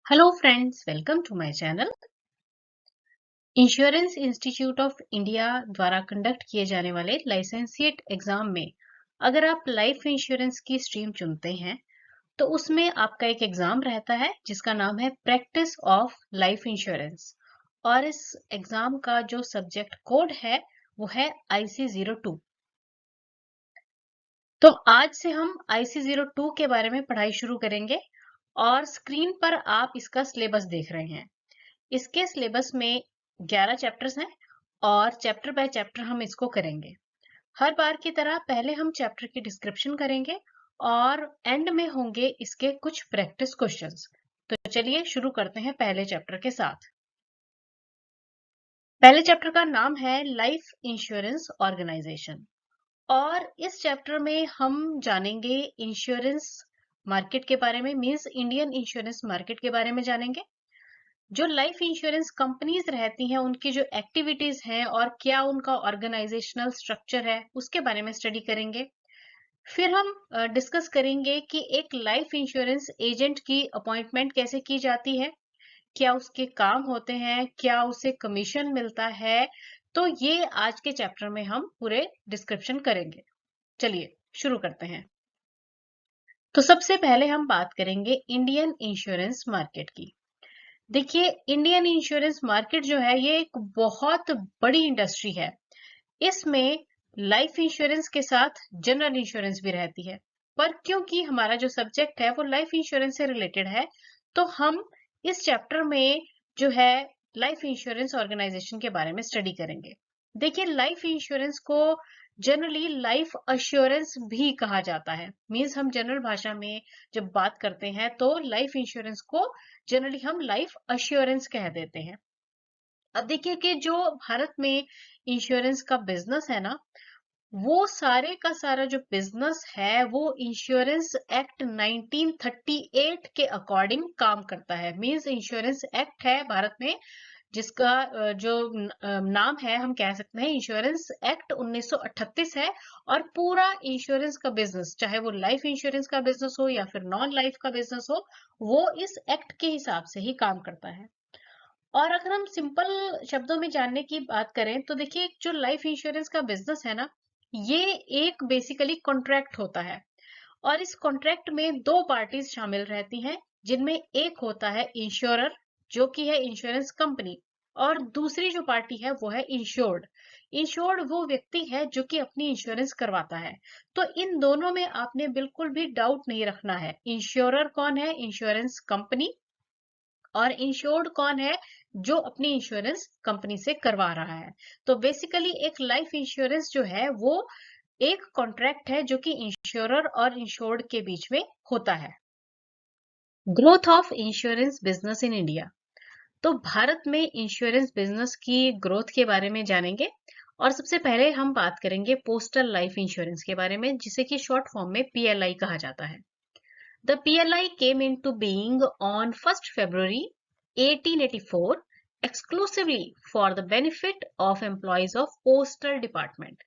Hello friends, welcome to my channel. Insurance institute of India द्वारा conduct किए जाने वाले लाइसेंसिएट एग्जाम में अगर आप लाइफ इंश्योरेंस की स्ट्रीम चुनते हैं तो उसमें आपका एक एग्जाम रहता है जिसका नाम है प्रैक्टिस ऑफ लाइफ इंश्योरेंस। और इस एग्जाम का जो सब्जेक्ट कोड है वो है IC02। तो आज से हम IC02 के बारे में पढ़ाई शुरू करेंगे और स्क्रीन पर आप इसका सिलेबस देख रहे हैं। इसके सिलेबस में 11 चैप्टर्स हैं और चैप्टर बाय चैप्टर हम इसको करेंगे। हर बार की तरह पहले हम चैप्टर की डिस्क्रिप्शन करेंगे और एंड में होंगे इसके कुछ प्रैक्टिस क्वेश्चंस। तो चलिए शुरू करते हैं पहले चैप्टर के साथ। पहले चैप्टर का नाम है लाइफ इंश्योरेंस ऑर्गेनाइजेशन और इस चैप्टर में हम जानेंगे इंश्योरेंस मार्केट के बारे में, मींस इंडियन इंश्योरेंस मार्केट के बारे में जानेंगे। जो लाइफ इंश्योरेंस कंपनीज रहती हैं उनकी जो एक्टिविटीज हैं और क्या उनका ऑर्गेनाइजेशनल स्ट्रक्चर है उसके बारे में स्टडी करेंगे। फिर हम डिस्कस करेंगे कि एक लाइफ इंश्योरेंस एजेंट की अपॉइंटमेंट कैसे की जाती है, क्या उसके काम होते हैं, क्या उसे कमीशन मिलता है। तो ये आज के चैप्टर में हम पूरे डिस्क्रिप्शन करेंगे। चलिए शुरू करते हैं। तो सबसे पहले हम बात करेंगे इंडियन इंश्योरेंस मार्केट की। देखिए, इंडियन इंश्योरेंस मार्केट जो है ये एक बहुत बड़ी इंडस्ट्री है। इसमें लाइफ इंश्योरेंस के साथ जनरल इंश्योरेंस भी रहती है, पर क्योंकि हमारा जो सब्जेक्ट है वो लाइफ इंश्योरेंस से रिलेटेड है तो हम इस चैप्टर में जो है लाइफ इंश्योरेंस ऑर्गेनाइजेशन के बारे में स्टडी करेंगे। देखिए, लाइफ इंश्योरेंस को जनरली लाइफ अश्योरेंस भी कहा जाता है। मींस हम जनरल भाषा में जब बात करते हैं तो लाइफ इंश्योरेंस को जनरली हम लाइफ अश्योरेंस कह देते हैं। अब देखिए कि जो भारत में इंश्योरेंस का बिजनेस है ना, वो सारे का सारा जो बिजनेस है वो इंश्योरेंस एक्ट 1938 के अकॉर्डिंग काम करता है। मींस इंश्योरेंस एक्ट है भारत में जिसका नाम है, हम कह सकते हैं इंश्योरेंस एक्ट 1938 है। और पूरा इंश्योरेंस का बिजनेस, चाहे वो लाइफ इंश्योरेंस का बिजनेस हो या फिर नॉन लाइफ का बिजनेस हो, वो इस एक्ट के हिसाब से ही काम करता है। और अगर हम सिंपल शब्दों में जानने की बात करें तो देखिए, जो लाइफ इंश्योरेंस का बिजनेस है ना, ये एक बेसिकली कॉन्ट्रैक्ट होता है और इस कॉन्ट्रैक्ट में दो पार्टीज शामिल रहती हैं, जिनमें एक होता है इंश्योरर जो कि है इंश्योरेंस कंपनी, और दूसरी जो पार्टी है वो है इंश्योर्ड। इंश्योर्ड वो व्यक्ति है जो कि अपनी इंश्योरेंस करवाता है। तो इन दोनों में आपने बिल्कुल भी डाउट नहीं रखना है, इंश्योरर कौन है, इंश्योरेंस कंपनी, और इंश्योर्ड कौन है, जो अपनी इंश्योरेंस कंपनी से करवा रहा है। तो बेसिकली एक लाइफ इंश्योरेंस जो है वो एक कॉन्ट्रैक्ट है जो कि इंश्योरर और इंश्योर्ड के बीच में होता है। Growth of insurance business in India. तो भारत में इंश्योरेंस बिजनेस की ग्रोथ के बारे में जानेंगे और सबसे पहले हम बात करेंगे पोस्टल लाइफ इंश्योरेंस के बारे में, जिसे कि शॉर्ट फॉर्म में PLI कहा जाता है। The PLI came into being on 1st February 1884 exclusively for the benefit of employees of Postal Department.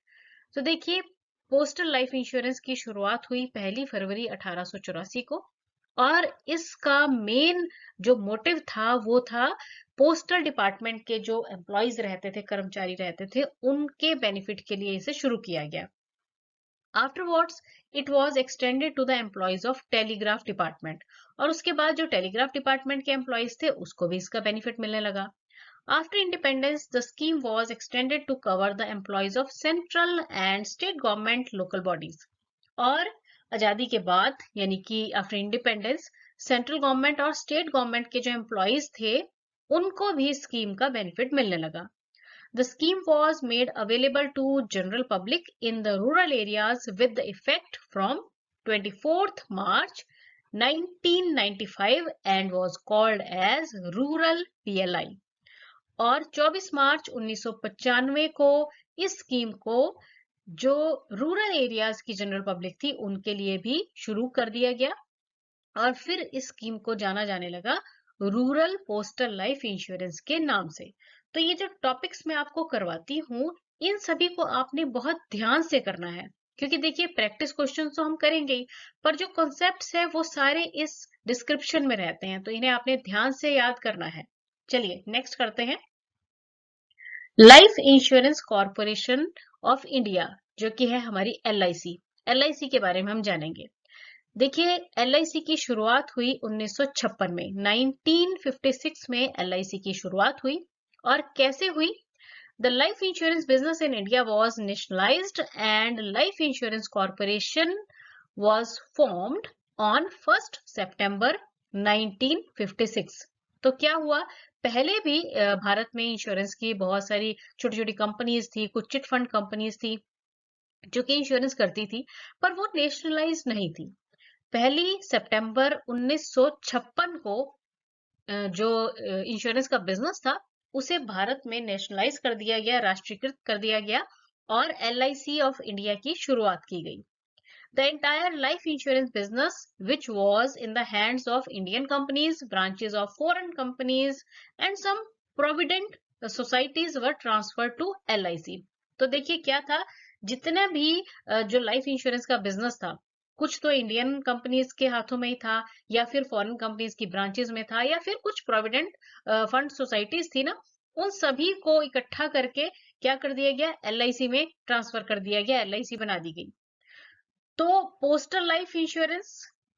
तो देखिए, पोस्टल लाइफ इंश्योरेंस की शुरुआत हुई 1 फरवरी 1884 को और इसका मेन जो मोटिव था वो था पोस्टल डिपार्टमेंट के जो एम्प्लॉयज रहते थे, कर्मचारी रहते थे, उनके बेनिफिट के लिए इसे शुरू किया गया। Afterwards it was extended to the employees of telegraph department, और उसके बाद जो टेलीग्राफ डिपार्टमेंट के एम्प्लॉयज थे उसको भी इसका बेनिफिट मिलने लगा। After independence, the scheme was extended to cover the employees of central and state government local bodies. और आजादी के बाद यानी कि आफ्टर इंडिपेंडेंस, सेंट्रल गवर्नमेंट और स्टेट गवर्नमेंट के जो एम्प्लॉयज थे उनको भी स्कीम का बेनिफिट मिलने लगा। The scheme was made available to general public in the rural areas with the effect from 24th March 1995 and was called as Rural PLI। और 24 मार्च 1995 को इस स्कीम को जो रूरल एरियाज की जनरल पब्लिक थी उनके लिए भी शुरू कर दिया गया और फिर इस स्कीम को जाना जाने लगा रूरल पोस्टल लाइफ इंश्योरेंस के नाम से। तो ये जो टॉपिक्स मैं आपको करवाती हूँ इन सभी को आपने बहुत ध्यान से करना है, क्योंकि देखिए प्रैक्टिस क्वेश्चन तो हम करेंगे ही, पर जो कॉन्सेप्ट्स है वो सारे इस डिस्क्रिप्शन में रहते हैं, तो इन्हें आपने ध्यान से याद करना है। चलिए नेक्स्ट करते हैं। Life insurance corporation of India, जो कि है हमारी LIC। LIC के बारे में हम जानेंगे। देखिए, LIC की शुरुआत हुई 1956 में, 1956 में LIC की शुरुआत हुई। और कैसे हुई? The life insurance business in India was nationalized and Life Insurance Corporation was formed on 1st September 1956। तो क्या हुआ? पहले भी भारत में इंश्योरेंस की बहुत सारी छोटी छोटी कंपनीज थी, कुछ चिट फंड कंपनीज थी जो कि इंश्योरेंस करती थी, पर वो नेशनलाइज नहीं थी। पहली सितंबर 1956 को जो इंश्योरेंस का बिजनेस था उसे भारत में नेशनलाइज कर दिया गया, राष्ट्रीयकृत कर दिया गया और LIC ऑफ इंडिया की शुरुआत की गई। The entire life insurance business, which was in the hands of Indian companies, branches of foreign companies, and some provident societies were transferred to LIC। तो देखिए क्या था, जितने भी जो लाइफ इंश्योरेंस का बिजनेस था, कुछ तो इंडियन कंपनीज के हाथों में ही था, या फिर फॉरेन कंपनीज की ब्रांचेस में था, या फिर कुछ प्रोविडेंट फंड सोसाइटीज थी ना, उन सभी को इकट्ठा करके क्या कर दिया गया? LIC में ट्रांसफर कर दिया गया, LIC बना दी गई। तो postal life insurance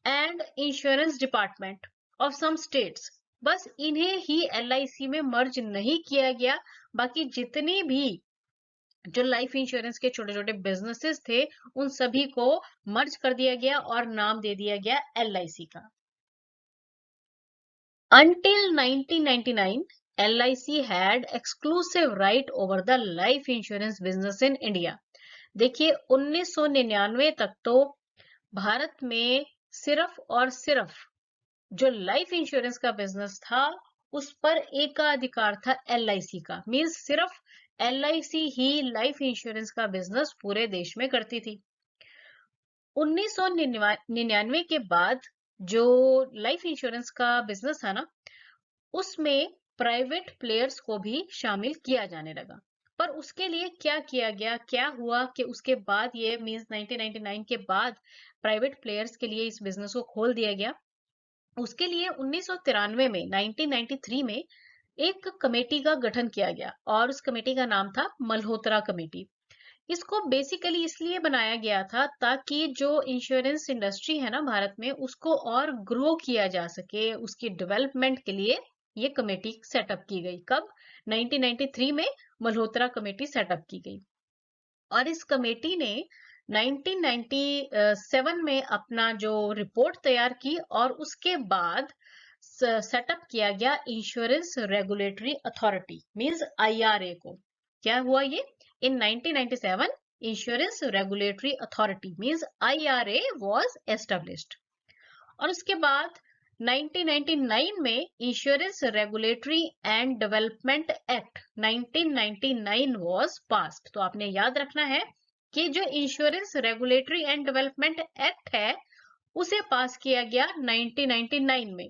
and insurance department of some states, बस इन्हें ही LIC में मर्ज नहीं किया गया। बाकी जितनी भी जो लाइफ इंश्योरेंस के छोटे छोटे बिजनेसेस थे उन सभी को मर्ज कर दिया गया और नाम दे दिया गया LIC का। Until 1999, LIC had exclusive right over the life insurance business in India। देखिए 1999 तक तो भारत में सिर्फ और सिर्फ जो लाइफ इंश्योरेंस का बिजनेस था उस पर एकाधिकार था LIC का। मींस सिर्फ LIC ही लाइफ इंश्योरेंस का बिजनेस पूरे देश में करती थी। 1999 के बाद जो लाइफ इंश्योरेंस का बिजनेस था ना, उसमें प्राइवेट प्लेयर्स को भी शामिल किया जाने लगा। पर उसके लिए क्या किया गया, क्या हुआ कि उसके बाद ये मींस 1999 के बाद प्राइवेट प्लेयर्स के लिए इस बिजनेस को खोल दिया गया। उसके लिए 1993 में 1993 में एक कमेटी का गठन किया गया और उस कमेटी का नाम था मल्होत्रा कमेटी। इसको बेसिकली इसलिए बनाया गया था ताकि जो इंश्योरेंस इंडस्ट्री है ना भारत में, उसको और ग्रो किया जा सके, उसकी डेवलपमेंट के लिए ये कमेटी सेटअप की गई। कब? 1993 में मल्होत्रा कमेटी सेटअप की गई। और इस कमेटी ने 1997 में अपना जो रिपोर्ट तैयार की और उसके बाद सेटअप किया गया insurance regulatory authority means IRA को। क्या हुआ ये? इन 1997 insurance regulatory authority means IRA was established. और उसके बाद 1999 में insurance regulatory and development act 1999 was passed. तो आपने याद रखना है कि जो insurance regulatory and development act है उसे पास किया गया 1999 में।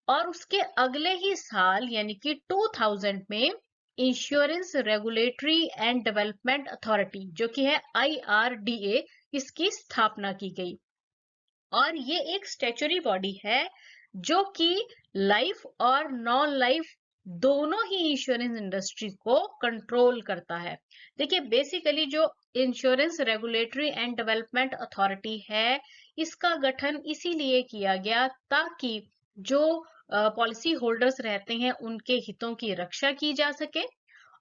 और उसके अगले ही साल यानी कि 2000 में insurance regulatory and development authority जो कि है IRDA, इसकी स्थापना की गई। और ये एक स्टैच्यूटरी बॉडी है जो कि लाइफ और नॉन लाइफ दोनों ही इंश्योरेंस इंडस्ट्री को कंट्रोल करता है। देखिए बेसिकली जो insurance regulatory and development authority है, इसका गठन इसीलिए किया गया ताकि जो पॉलिसी होल्डर्स रहते हैं उनके हितों की रक्षा की जा सके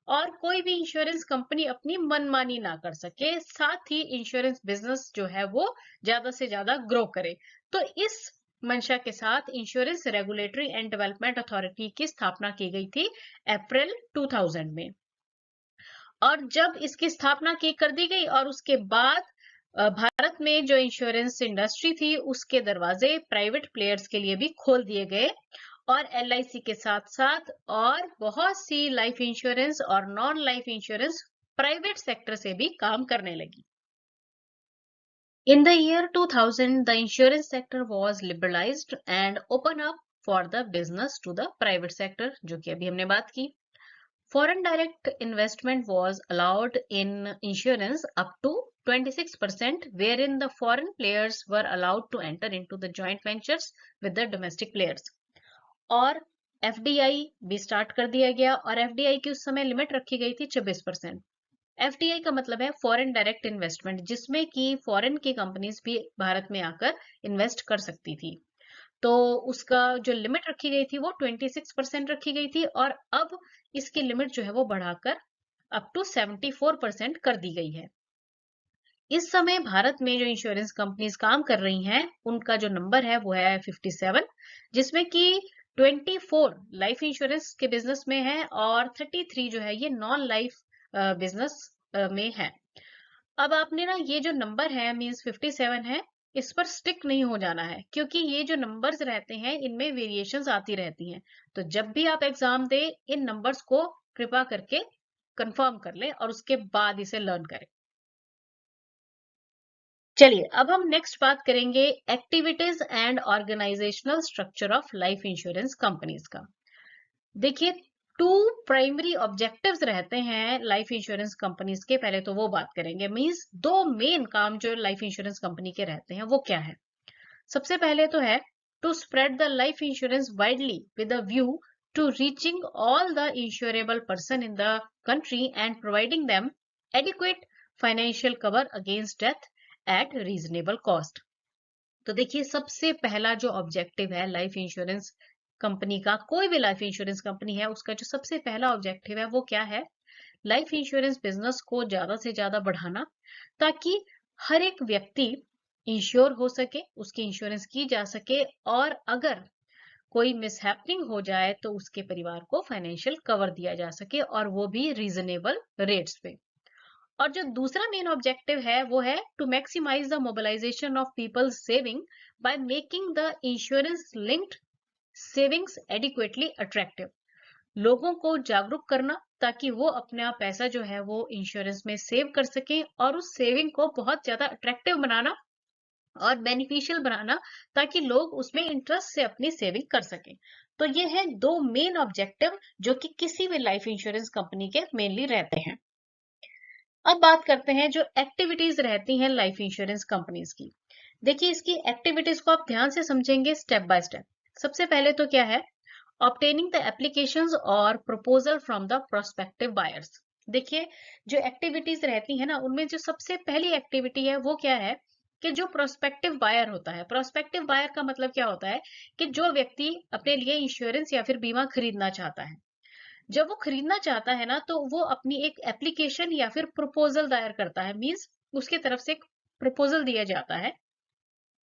और कोई भी इंश्योरेंस कंपनी अपनी मनमानी ना कर सके, साथ ही इंश्योरेंस बिजनेस जो है वो ज्यादा से ज्यादा ग्रो करे। तो इस मंशा के साथ insurance regulatory and development authority की स्थापना की गई थी अप्रैल 2000 में। और जब इसकी स्थापना की कर दी गई और उसके बाद भारत में जो इंश्योरेंस इंडस्ट्री थी उसके दरवाजे प्राइवेट प्लेयर्स के लिए भी खोल दिए गए और LIC के साथ साथ और बहुत सी लाइफ इंश्योरेंस और non life insurance private sector से भी काम करने लगी। In the year 2000, the insurance sector was liberalized and open up for the business to the private sector, जो कि अभी हमने बात की। Foreign direct investment was allowed in insurance up to 26%, wherein the foreign players were allowed to enter into the joint ventures with the domestic players. और FDI भी start कर दिया गया और FDI की उस समय लिमिट रखी गई थी 26%। FDI का मतलब है फॉरेन डायरेक्ट इन्वेस्टमेंट, जिसमें कि फॉरेन की कंपनीज भी भारत में आकर इन्वेस्ट कर सकती थी। तो उसका जो लिमिट रखी गई थी वो 26% रखी गई थी और अब इसकी लिमिट जो है वो बढ़ाकर अप टू 74% कर दी गई है। इस समय भारत में जो इंश्योरेंस कंपनीज काम कर रही हैं उनका जो नंबर है वो है 57, जिसमें कि 24 लाइफ इंश्योरेंस के बिजनेस में है और 33 जो है ये नॉन लाइफ बिजनेस में है। अब आपने ना ये जो नंबर है मींस 57 है, इस पर स्टिक नहीं हो जाना है, क्योंकि ये जो नंबर्स रहते हैं इनमें वेरिएशंस आती रहती हैं। तो जब भी आप एग्जाम दे इन नंबर्स को कृपा करके कंफर्म कर लें और उसके बाद इसे लर्न करें। चलिए अब हम नेक्स्ट बात करेंगे activities and organisational structure of life insurance companies का। देखिए, टू प्राइमरी ऑब्जेक्टिव्स रहते हैं लाइफ इंश्योरेंस कंपनीज के। पहले तो वो बात करेंगे, मींस दो मेन काम जो लाइफ इंश्योरेंस कंपनी के रहते हैं वो क्या है। सबसे पहले तो है to spread the life insurance widely with a view to reaching all the insurable person in the country and providing them adequate financial cover against death at reasonable cost. तो देखिए, सबसे पहला जो ऑब्जेक्टिव है लाइफ इंश्योरेंस कंपनी का, कोई भी life insurance company है उसका जो सबसे पहला ऑब्जेक्टिव है वो क्या है, लाइफ इंश्योरेंस बिजनेस को ज्यादा से ज्यादा बढ़ाना, ताकि हर एक व्यक्ति इंश्योर हो सके, उसकी इंश्योरेंस की जा सके और अगर कोई मिसहैपनिंग हो जाए तो उसके परिवार को फाइनेंशियल कवर दिया जा सके और वो भी रीजनेबल रेट्स पे। और जो दूसरा मेन ऑब्जेक्टिव है वो है to maximise the mobilisation of people's saving by making the insurance linked savings adequately attractive. लोगों को जागरूक करना ताकि वो अपना पैसा जो है वो इंश्योरेंस में सेव कर सकें और उस सेविंग को बहुत ज्यादा अट्रैक्टिव बनाना और बेनिफिशियल बनाना ताकि लोग उसमें इंटरेस्ट से अपनी सेविंग कर सकें। तो ये है दो मेन ऑब्जेक्टिव जो कि किसी भी लाइफ इंश्योरेंस कंपनी के मेनली रहते हैं। अब बात करते हैं जो एक्टिविटीज रहती हैं लाइफ इंश्योरेंस कंपनीज की। देखिए, इसकी एक्टिविटीज को आप ध्यान से समझेंगे स्टेप बाय स्टेप। सबसे पहले तो क्या है, ऑब्टेनिंग द एप्लीकेशंस और proposal from the prospective buyers. देखिए, जो एक्टिविटीज रहती है ना उनमें जो सबसे पहली एक्टिविटी है वो क्या है कि जो प्रोस्पेक्टिव बायर होता है, प्रोस्पेक्टिव बायर का मतलब क्या होता है कि जो व्यक्ति अपने लिए इंश्योरेंस या फिर बीमा खरीदना चाहता है, जब वो खरीदना चाहता है ना तो वो अपनी एक एप्लीकेशन या फिर प्रपोजल दायर करता है, मींस उसके तरफ से एक प्रपोजल दिया जाता है।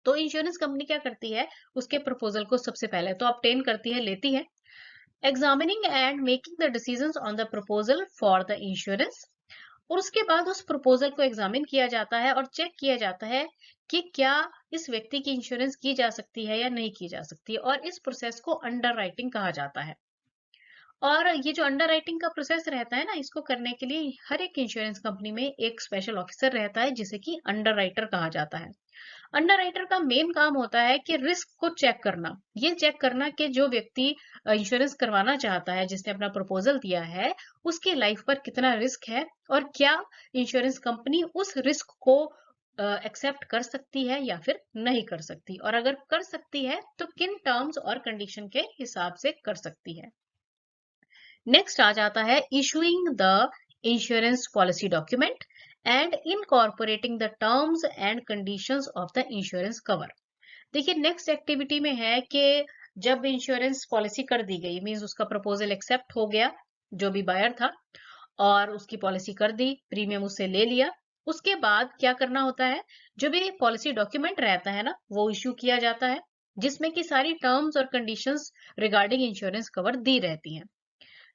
तो इंश्योरेंस कंपनी क्या करती है, उसके प्रपोजल को सबसे पहले तो ऑब्टेन करती है, लेती है, examining and making the decisions on the proposal for the insurance. और उसके बाद उस प्रपोजल को एग्जामिन किया जाता है और चेक किया जाता है कि क्या इस व्यक्ति की इंश्योरेंस की जा सकती है या नहीं की जा सकती, और इस प्रोसेस को अंडर राइटिंग कहा जाता है। और ये जो अंडर राइटिंग का प्रोसेस रहता है ना, इसको करने के लिए हर एक इंश्योरेंस कंपनी में एक स्पेशल ऑफिसर रहता है जिसे कि अंडर राइटर कहा जाता है। अंडर राइटर का मेन काम होता है कि रिस्क को चेक करना, ये चेक करना कि जो व्यक्ति इंश्योरेंस करवाना चाहता है, जिसने अपना प्रपोजल दिया है, उसकी लाइफ पर कितना रिस्क है और क्या इंश्योरेंस कंपनी उस रिस्क को एक्सेप्ट कर सकती है या फिर नहीं कर सकती, और अगर कर सकती है तो किन टर्म्स और कंडीशन के हिसाब से कर सकती है। नेक्स्ट आ जाता है issuing the insurance policy document and incorporating the terms and conditions of the insurance cover. देखिए, नेक्स्ट एक्टिविटी में है कि जब इंश्योरेंस पॉलिसी कर दी गई, मींस उसका प्रपोजल एक्सेप्ट हो गया, जो भी बायर था, और उसकी पॉलिसी कर दी, प्रीमियम उससे ले लिया, उसके बाद क्या करना होता है, जो भी पॉलिसी डॉक्यूमेंट रहता है ना वो इश्यू किया जाता है, जिसमें कि सारी टर्म्स और conditions regarding insurance cover the रहती हैं।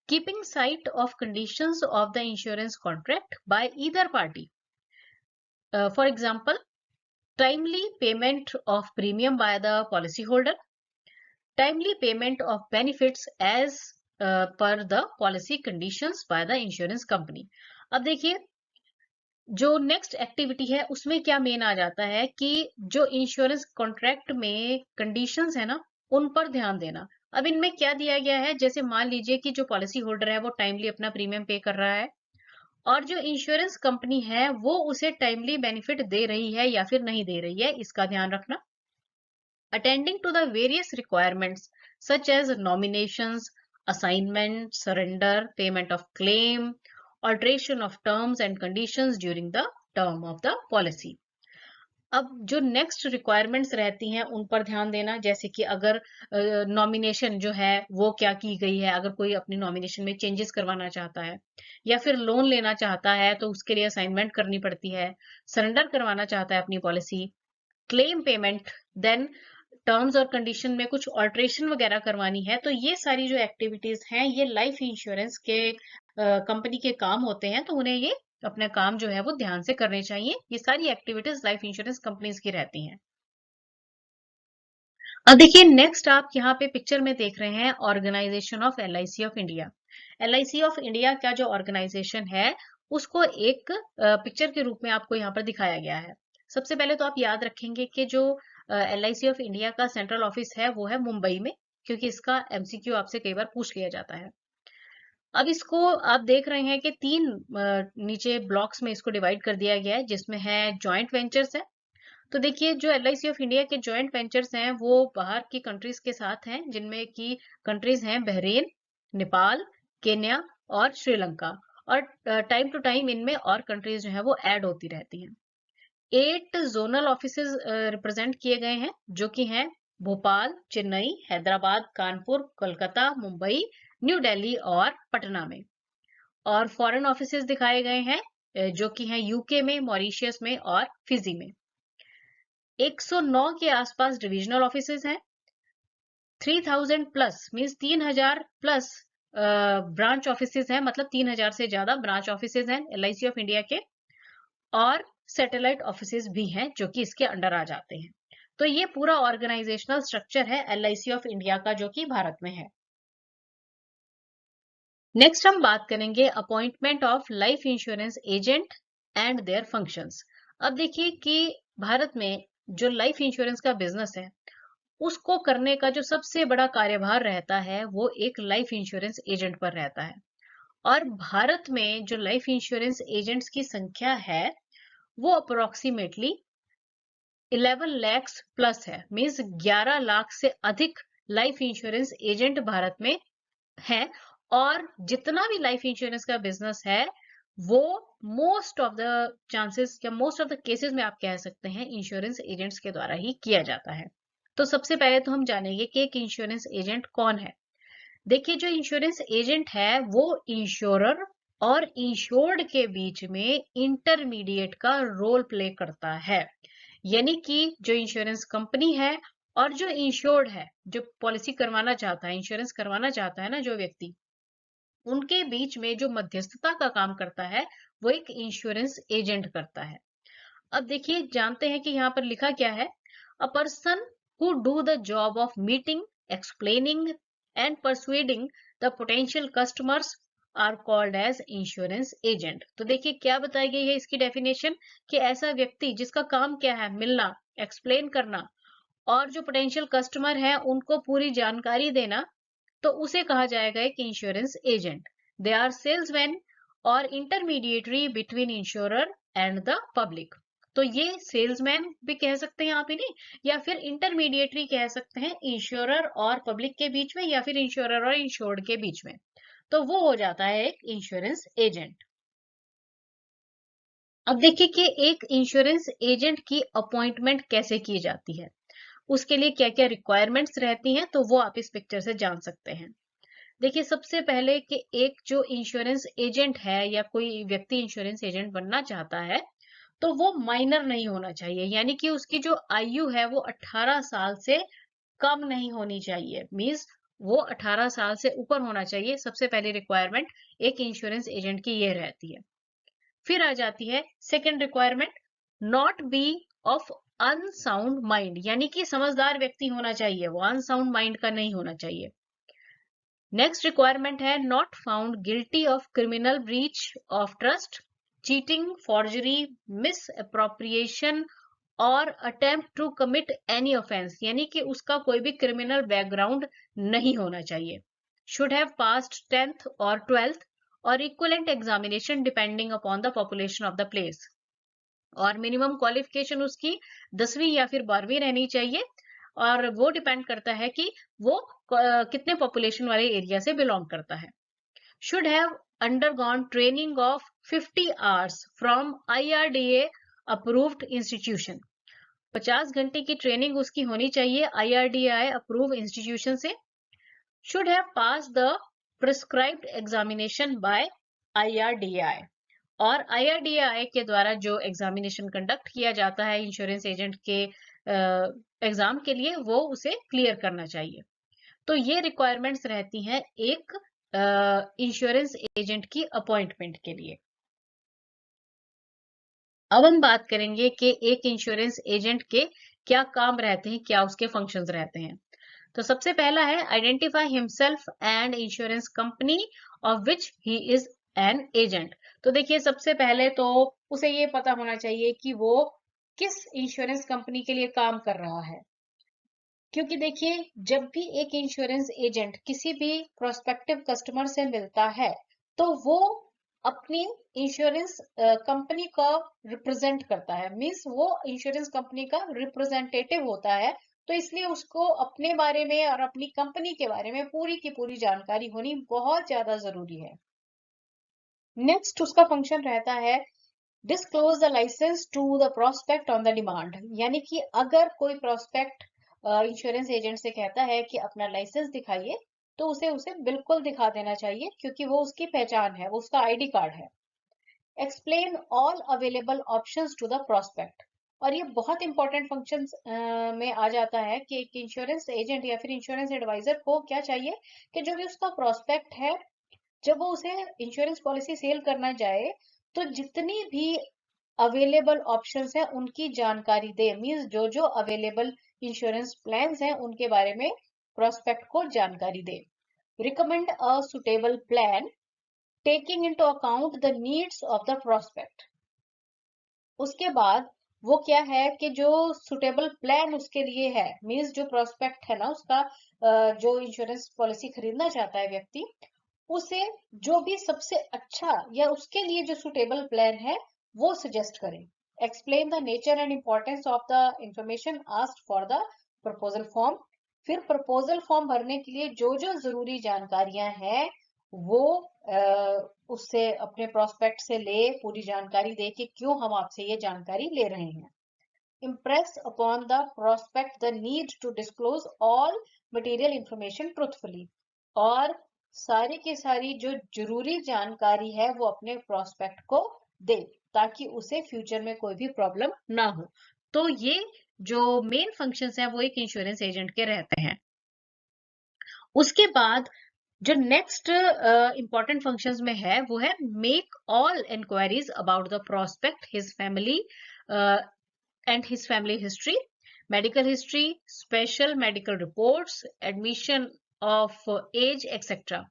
Keeping sight of conditions of the insurance contract by either party. For example, timely payment of premium by the policyholder, timely payment of benefits as per the policy conditions by the insurance company. अब देखिए, जो next activity है उसमें क्या main आ जाता है कि जो इंश्योरेंस कॉन्ट्रैक्ट में कंडीशंस है ना उन पर ध्यान देना। अब इनमें क्या दिया गया है, जैसे मान लीजिए कि जो पॉलिसी होल्डर है वो टाइमली अपना प्रीमियम पे कर रहा है और जो इंश्योरेंस कंपनी है वो उसे टाइमली बेनिफिट दे रही है या फिर नहीं दे रही है, इसका ध्यान रखना। Attending to the various requirements such as nominations, assignment, surrender, payment of claim, alteration of terms and conditions during the term of the policy. अब जो नेक्स्ट रिक्वायरमेंट्स रहती हैं उन पर ध्यान देना, जैसे कि अगर नॉमिनेशन जो है वो क्या की गई है, अगर कोई अपनी नॉमिनेशन में चेंजेस करवाना चाहता है या फिर लोन लेना चाहता है तो उसके लिए असाइनमेंट करनी पड़ती है, सरेंडर करवाना चाहता है अपनी policy, claim payment, then terms और कंडीशन में कुछ ऑल्ट्रेशन वगैरह करवानी है, तो ये सारी जो एक्टिविटीज हैं ये लाइफ इंश्योरेंस के कंपनी के काम होते हैं, तो उन्हें ये अपना काम जो है वो ध्यान से करने चाहिए। ये सारी एक्टिविटीज लाइफ इंश्योरेंस कंपनीज की रहती हैं। अब देखिए नेक्स्ट आप यहाँ पे पिक्चर में देख रहे हैं organisation of LIC of India. LIC of India का जो ऑर्गेनाइजेशन है उसको एक पिक्चर के रूप में आपको यहाँ पर दिखाया गया है। सबसे पहले तो आप याद रखेंगे कि जो LIC ऑफ इंडिया का सेंट्रल ऑफिस है वो है मुंबई में, क्योंकि इसका MCQ आपसे कई बार पूछ लिया जाता है। अब इसको आप देख रहे हैं कि तीन नीचे ब्लॉक्स में इसको डिवाइड कर दिया गया है, जिसमें है जॉइंट वेंचर्स है। तो देखिए जो LIC ऑफ इंडिया के जॉइंट वेंचर्स हैं वो बाहर की कंट्रीज के साथ हैं, जिनमें की कंट्रीज हैं बहरीन, नेपाल, केन्या और श्रीलंका। और टाइम टू टाइम इनमें और कंट्रीज जो है वो ऐड होती रहती हैं। 8 जोनल ऑफिसेज रिप्रेजेंट किए गए हैं, जो कि हैं भोपाल, चेन्नई, हैदराबाद, कानपुर, कोलकाता, मुंबई, न्यू दिल्ली और पटना में। और फॉरेन ऑफिसेज दिखाए गए हैं, जो कि हैं यूके में, मॉरिशियस में और फिजी में। 109 के आसपास डिविजनल ऑफिसेज हैं। 3000 plus means 3000 plus branch offices हैं, मतलब 3000 से ज्यादा ब्रांच ऑफिसेज हैं LIC ऑफ इंडिया के। और सैटेलाइट ऑफिसेज भी हैं जो कि इसके अंडर आ जाते हैं। तो ये पूरा ऑर्गेनाइजेशनल स्ट्रक्चर है LIC ऑफ इंडिया का, जो कि भारत में है। नेक्स्ट हम बात करेंगे appointment of life insurance agent and their functions. अब देखिए कि भारत में जो लाइफ इंश्योरेंस का बिजनेस है उसको करने का जो सबसे बड़ा कार्यभार रहता है वो एक लाइफ इंश्योरेंस एजेंट पर रहता है। और भारत में जो लाइफ इंश्योरेंस एजेंट्स की संख्या है वो अप्रोक्सीमेटली 11 लाख प्लस है, मींस 11 लाख से अधिक लाइफ इंश्योरेंस एजेंट भारत में है। और जितना भी लाइफ इंश्योरेंस का बिजनेस है वो मोस्ट ऑफ द चांसेस या मोस्ट ऑफ द केसेस में आप कह सकते हैं इंश्योरेंस एजेंट्स के द्वारा ही किया जाता है। तो सबसे पहले तो हम जानेंगे कि एक इंश्योरेंस एजेंट कौन है। देखिए जो इंश्योरेंस एजेंट है वो इंश्योरर और इंश्योर्ड के बीच में इंटरमीडिएट का रोल प्ले करता है। यानी कि जो इंश्योरेंस कंपनी है और जो इंश्योर्ड है, जो पॉलिसी करवाना चाहता है, इंश्योरेंस करवाना चाहता है ना जो व्यक्ति, उनके बीच में जो मध्यस्थता का काम करता है वो एक इंश्योरेंस एजेंट करता है। अब देखिए जानते हैं कि यहाँ पर लिखा क्या है। A person who do the job of meeting, explaining and persuading the potential customers are called as insurance agent. तो देखिए क्या बताई गई है इसकी डेफिनेशन, कि ऐसा व्यक्ति जिसका काम क्या है, मिलना, एक्सप्लेन करना और जो पोटेंशियल कस्टमर है उनको पूरी जानकारी देना, तो उसे कहा जाएगा एक insurance agent. They are salesman और intermediary between insurer and the public. तो ये सेल्समैन भी कह सकते हैं आप इन्हें, या फिर इंटरमीडिएटरी कह सकते हैं इंश्योरर और पब्लिक के बीच में, या फिर इंश्योरर और इंश्योर्ड के बीच में। तो वो हो जाता है एक इंश्योरेंस एजेंट। अब देखिए कि एक इंश्योरेंस एजेंट की अपॉइंटमेंट कैसे की जाती है, उसके लिए क्या क्या रिक्वायरमेंट्स रहती हैं, तो वो आप इस पिक्चर से जान सकते हैं। देखिए सबसे पहले कि एक जो इंश्योरेंस एजेंट है या कोई व्यक्ति इंश्योरेंस एजेंट बनना चाहता है तो वो माइनर नहीं होना चाहिए, यानी कि उसकी जो आयु है वो 18 साल से कम नहीं होनी चाहिए, मींस वो 18 साल से ऊपर होना चाहिए। सबसे पहली रिक्वायरमेंट एक इंश्योरेंस एजेंट की ये रहती है। फिर आ जाती है second requirement, not be of unsound mind, यानी कि समझदार व्यक्ति होना चाहिए, वो अनसाउंड माइंड का नहीं होना चाहिए। नेक्स्ट रिक्वायरमेंट है not found guilty of criminal breach of trust, cheating, forgery, misappropriation और attempt to commit any offence, यानी कि उसका कोई भी क्रिमिनल बैकग्राउंड नहीं होना चाहिए। शुड हैव पास्ड 10th और 12th और equivalent examination depending upon the population of the place. और मिनिमम क्वालिफिकेशन उसकी 10वीं या फिर 12वीं रहनी चाहिए, और वो डिपेंड करता है कि वो कितने पॉपुलेशन वाले एरिया से बिलोंग करता है। Should have undergone training of 50 hours from IRDA approved institution. 50 घंटे की ट्रेनिंग उसकी होनी चाहिए IRDA अप्रूव इंस्टीट्यूशन से। Should have pass the prescribed examination by IRDA, और IRDA के द्वारा जो एग्जामिनेशन कंडक्ट किया जाता है इंश्योरेंस एजेंट के एग्जाम के लिए, वो उसे क्लियर करना चाहिए। तो ये रिक्वायरमेंट्स रहती हैं एक इंश्योरेंस एजेंट की अपॉइंटमेंट के लिए। अब हम बात करेंगे कि एक इंश्योरेंस एजेंट के क्या काम रहते हैं, क्या उसके फंक्शंस रहते हैं। तो सबसे पहला है identify himself and insurance company of which he is an agent. तो देखिए, सबसे पहले तो उसे ये पता होना चाहिए कि वो किस इंश्योरेंस कंपनी के लिए काम कर रहा है। क्योंकि देखिए, जब भी एक इंश्योरेंस एजेंट किसी भी प्रोस्पेक्टिव कस्टमर से मिलता है, तो वो अपनी इंश्योरेंस कंपनी का रिप्रेजेंट करता है, मींस वो इंश्योरेंस कंपनी का रिप्रेजेंटेटिव होता है। तो इसलिए उसको अपने बारे में और अपनी कंपनी के बारे में पूरी की पूरी जानकारी होनी बहुत ज्यादा जरूरी है। नेक्स्ट उसका फंक्शन रहता है disclose the licence to the prospect on the demand. यानी कि अगर कोई प्रोस्पेक्ट इंश्योरेंस एजेंट से कहता है कि अपना लाइसेंस दिखाइए, तो उसे उसे बिल्कुल दिखा देना चाहिए, क्योंकि वो उसकी पहचान है, वो उसका ID कार्ड है। Explain all available options to the prospect. और ये बहुत इंपॉर्टेंट फंक्शंस में आ जाता है कि एक इंश्योरेंस एजेंट या फिर इंश्योरेंस एडवाइजर को क्या चाहिए कि जो भी उसका प्रोस्पेक्ट है, जब वो उसे इंश्योरेंस पॉलिसी सेल करना जाए, तो जितनी भी अवेलेबल ऑप्शंस हैं उनकी जानकारी दे, मींस जो जो अवेलेबल इंश्योरेंस प्लान्स हैं उनके बारे में प्रोस्पेक्ट को जानकारी दे। Recommend a suitable plan taking into account the needs of the prospect. उसके बाद वो क्या है कि जो सुटेबल प्लान उसके लिए है, मींस जो प्रोस्पेक्ट है ना उसका, जो इंश्योरेंस पॉलिसी खरीदना चाहता है व्यक्ति, उसे जो भी सबसे अच्छा या उसके लिए जो सुटेबल प्लान है वो सजेस्ट करें। Explain the nature and importance of the information asked for the proposal form. फिर प्रपोजल फॉर्म भरने के लिए जो जो जरूरी जानकारियां हैं वो उससे अपने प्रोस्पेक्ट से ले, पूरी जानकारी दे कि क्यों हम आपसे ये जानकारी ले रहे हैं। Impress upon the prospect the need to disclose all material information truthfully। और सारी की सारी जो जरूरी जानकारी है वो अपने प्रोस्पेक्ट को दे, ताकि उसे फ्यूचर में कोई भी प्रॉब्लम ना हो। तो ये जो मेन फंक्शंस हैं वो एक इंश्योरेंस एजेंट के रहते हैं। उसके बाद जो नेक्स्ट इंपॉर्टेंट फंक्शंस में है वो है make all enquiries about the prospect, his family and his family history, medical history, special medical reports, admission of age etc।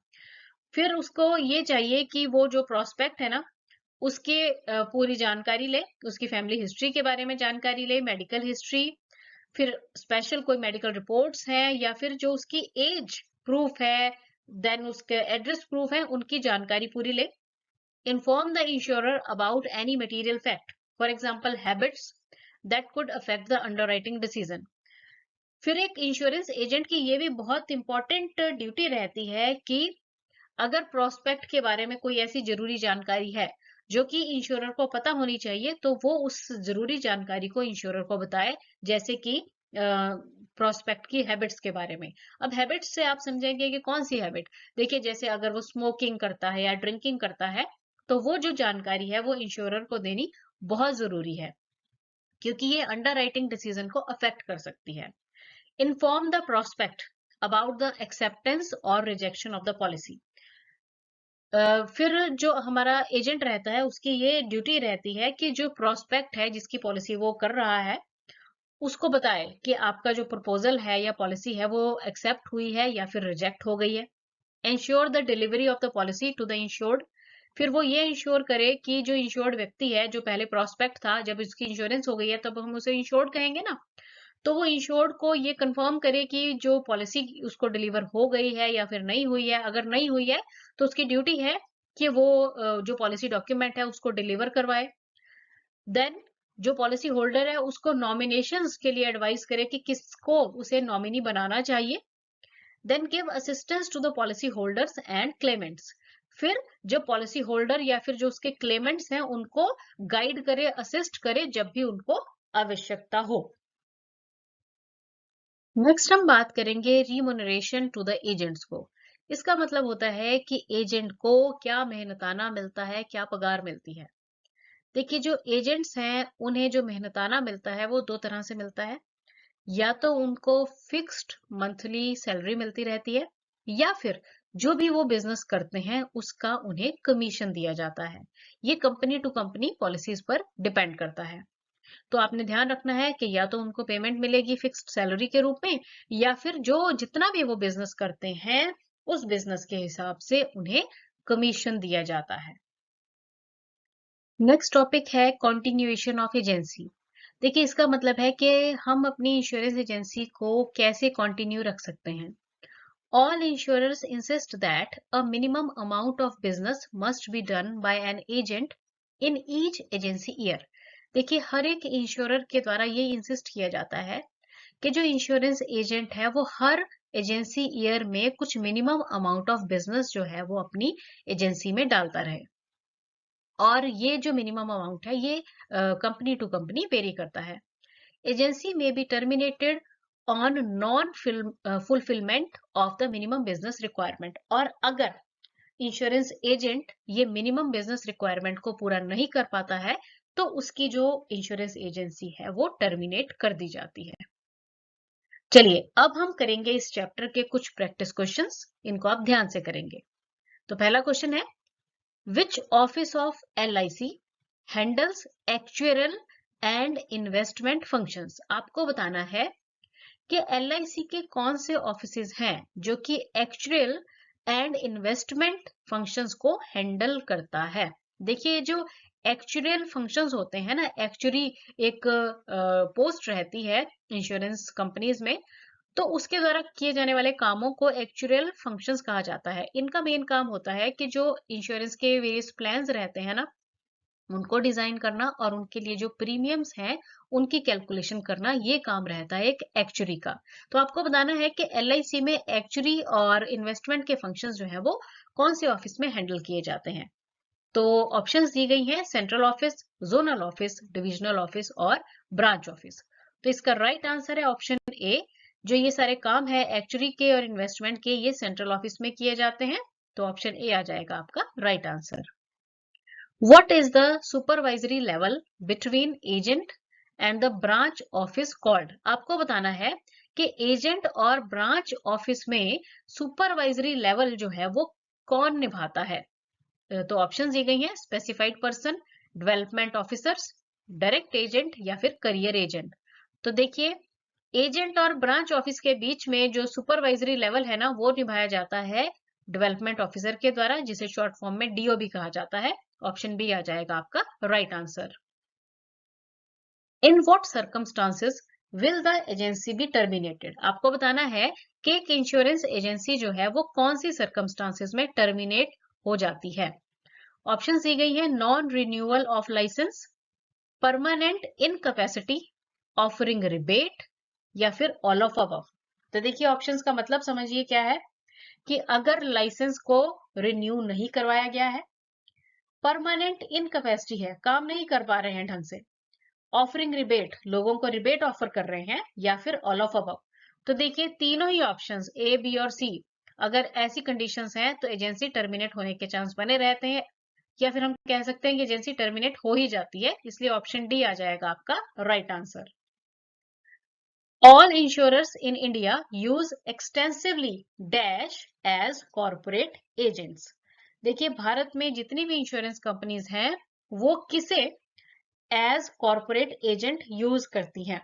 फिर उसको ये चाहिए कि वो जो प्रोस्पेक्ट है ना उसके पूरी जानकारी ले, उसकी फैमिली हिस्ट्री के बारे में जानकारी ले, मेडिकल हिस्ट्री, फिर स्पेशल कोई मेडिकल रिपोर्ट्स हैं या फिर जो उसकी एज प्रूफ है, देन उसके एड्रेस प्रूफ है, उनकी जानकारी पूरी ले। Inform the insurer about any material fact, for example habits that could affect the underwriting decision। फिर एक इंश्योरेंस एजेंट की ये भी बहुत इंपॉर्टेंट ड्यूटी रहती है कि अगर प्रोस्पेक्ट के बारे में कोई ऐसी जरूरी जानकारी है जो कि इंश्योरर को पता होनी चाहिए, तो वो उस जरूरी जानकारी को इंश्योरर को बताए, जैसे कि प्रोस्पेक्ट की हैबिट्स के बारे में। अब हैबिट्स से आप समझेंगे कि कौन सी हैबिट। देखिए, जैसे अगर वो स्मोकिंग करता है या ड्रिंकिंग करता है, तो वो जो जानकारी है वो इंश्योरर को देनी बहुत जरूरी है, क्योंकि ये अंडरराइटिंग डिसीजन को अफेक्ट कर सकती है। Inform the prospect about the acceptance और रिजेक्शन ऑफ द पॉलिसी। फिर जो हमारा एजेंट रहता है उसकी ये ड्यूटी रहती है कि जो प्रोस्पेक्ट है जिसकी पॉलिसी वो कर रहा है उसको बताए कि आपका जो प्रपोजल है या पॉलिसी है वो एक्सेप्ट हुई है या फिर रिजेक्ट हो गई है। Ensure the delivery of the policy to the insured. फिर वो ये इंश्योर करे कि जो इंश्योर्ड व्यक्ति है, जो पहले प्रोस्पेक्ट था, जब इसकी इंश्योरेंस हो गई है तब हम उसे इंश्योर्ड कहेंगे ना, तो वो इंश्योर्ड को ये कंफर्म करे कि जो पॉलिसी उसको डिलीवर हो गई है या फिर नहीं हुई है। अगर नहीं हुई है तो उसकी ड्यूटी है कि वो जो पॉलिसी डॉक्यूमेंट है उसको डिलीवर करवाए। देन जो पॉलिसी होल्डर है उसको नॉमिनेशंस के लिए एडवाइस करे कि किसको उसे नॉमिनी बनाना चाहिए। Then give assistance to the policy holders and claimants. फिर जो पॉलिसी होल्डर या फिर जो उसके क्लेमेंट्स हैं उनको गाइड करे, असिस्ट करे जब भी उनको आवश्यकता हो। नेक्स्ट हम बात करेंगे रिम्यूनरेशन टू द एजेंट्स को। इसका मतलब होता है कि एजेंट को क्या मेहनताना मिलता है, क्या पगार मिलती है। देखिए जो एजेंट्स हैं उन्हें जो मेहनताना मिलता है वो दो तरह से मिलता है। या तो उनको फिक्स्ड मंथली सैलरी मिलती रहती है, या फिर जो भी वो बिजनेस करते हैं उसका उन्हें कमीशन दिया जाता है। ये कंपनी टू कंपनी पॉलिसीज पर डिपेंड करता है। तो आपने ध्यान रखना है कि या तो उनको पेमेंट मिलेगी फिक्स्ड सैलरी के रूप में, या फिर जो जितना भी वो बिजनेस करते हैं उस बिजनेस के हिसाब से उन्हें कमीशन दिया जाता है। नेक्स्ट टॉपिक है कंटिन्यूएशन ऑफ एजेंसी। देखिए इसका मतलब है कि हम अपनी इंश्योरेंस एजेंसी को कैसे कंटिन्यू रख सकते हैं। All insurers insist that a minimum amount of business must be done by an agent in each agency year. देखिए हर एक इंश्योरर के द्वारा ये इंसिस्ट किया जाता है कि जो इंश्योरेंस एजेंट है वो हर एजेंसी ईयर में कुछ मिनिमम अमाउंट ऑफ बिजनेस जो है वो अपनी एजेंसी में डालता रहे। और ये जो मिनिमम अमाउंट है ये कंपनी टू कंपनी वेरी करता है। एजेंसी में be terminated on non fulfilment of the minimum business requirement. और अगर इंश्योरेंस एजेंट ये मिनिमम बिजनेस रिक्वायरमेंट को पूरा नहीं कर पाता है तो उसकी जो इंश्योरेंस एजेंसी है वो टर्मिनेट कर दी जाती है। चलिए अब हम करेंगे इस चैप्टर के कुछ प्रैक्टिस क्वेश्चंस, इनको आप ध्यान से करेंगे। तो पहला क्वेश्चन है, Which office of LIC handles actuarial and investment functions? आपको बताना है कि LIC के कौन से ऑफिसेज हैं जो कि एक्चुअल एंड इन्वेस्टमेंट फंक्शंस को हैंडल करता है। देखिए जो एक्चुअल फंक्शंस होते हैं ना, एक्चुअली एक पोस्ट रहती है इंश्योरेंस कंपनीज में, तो उसके द्वारा किए जाने वाले कामों को एक्चुअल फंक्शंस कहा जाता है। इनका मेन काम होता है कि जो इंश्योरेंस के वेरियस प्लान्स रहते हैं ना उनको डिजाइन करना और उनके लिए जो प्रीमियम्स हैं उनकी कैलकुलेशन करना, ये काम रहता है एक एक्चुअरी का। तो आपको बताना है कि LIC में एक्चुअरी और इन्वेस्टमेंट के फंक्शंस जो है वो कौन से ऑफिस में हैंडल किए जाते हैं। तो ऑप्शंस दी गई हैं, central office, zonal office, divisional office और ब्रांच ऑफिस। तो इसका राइट आंसर है ऑप्शन ए। जो ये सारे काम है एक्चुअरी के और इन्वेस्टमेंट के, ये सेंट्रल ऑफिस में किए जाते हैं। तो ऑप्शन ए आ जाएगा आपका right answer. What is the supervisory level between agent and the branch office called? आपको बताना है कि एजेंट और ब्रांच ऑफिस में सुपरवाइजरी लेवल जो है वो कौन निभाता है। तो ऑप्शंस दी गई हैं, specified person, development officers, direct agent या फिर करियर एजेंट। तो देखिए एजेंट और ब्रांच ऑफिस के बीच में जो सुपरवाइजरी लेवल है ना वो निभाया जाता है डेवलपमेंट ऑफिसर के द्वारा, जिसे शॉर्ट फॉर्म में DO भी कहा जाता है। ऑप्शन बी आ जाएगा आपका right answer. In what circumstances will the agency be terminated? आपको बताना है कि एक इंश्योरेंस एजेंसी जो है वो कौन सी सर्कमस्टांसेस में टर्मिनेट हो जाती है। ऑप्शन दी गई है, non renewal of licence, permanent incapacity, offering rebate या फिर ऑल ऑफ अबव। तो देखिए ऑप्शंस का मतलब समझिए क्या है कि अगर लाइसेंस को रिन्यू नहीं करवाया गया है, परमानेंट इनकैपेसिटी है, काम नहीं कर पा रहे हैं ढंग से, ऑफरिंग रिबेट, लोगों को रिबेट ऑफर कर रहे हैं, या फिर ऑल ऑफ अबव। तो देखिए तीनों ही ऑप्शंस A, B और C अगर ऐसी कंडीशंस हैं तो एजेंसी टर्मिनेट होने के चांस बने रहते हैं, या फिर हम कह सकते हैं कि एजेंसी टर्मिनेट हो ही जाती है। इसलिए ऑप्शन डी आ जाएगा आपका right answer. All insurers in India use extensively dash as corporate agents. देखिए भारत में जितनी भी इंश्योरेंस कंपनीज हैं वो किसे एज कॉर्पोरेट एजेंट यूज करती हैं।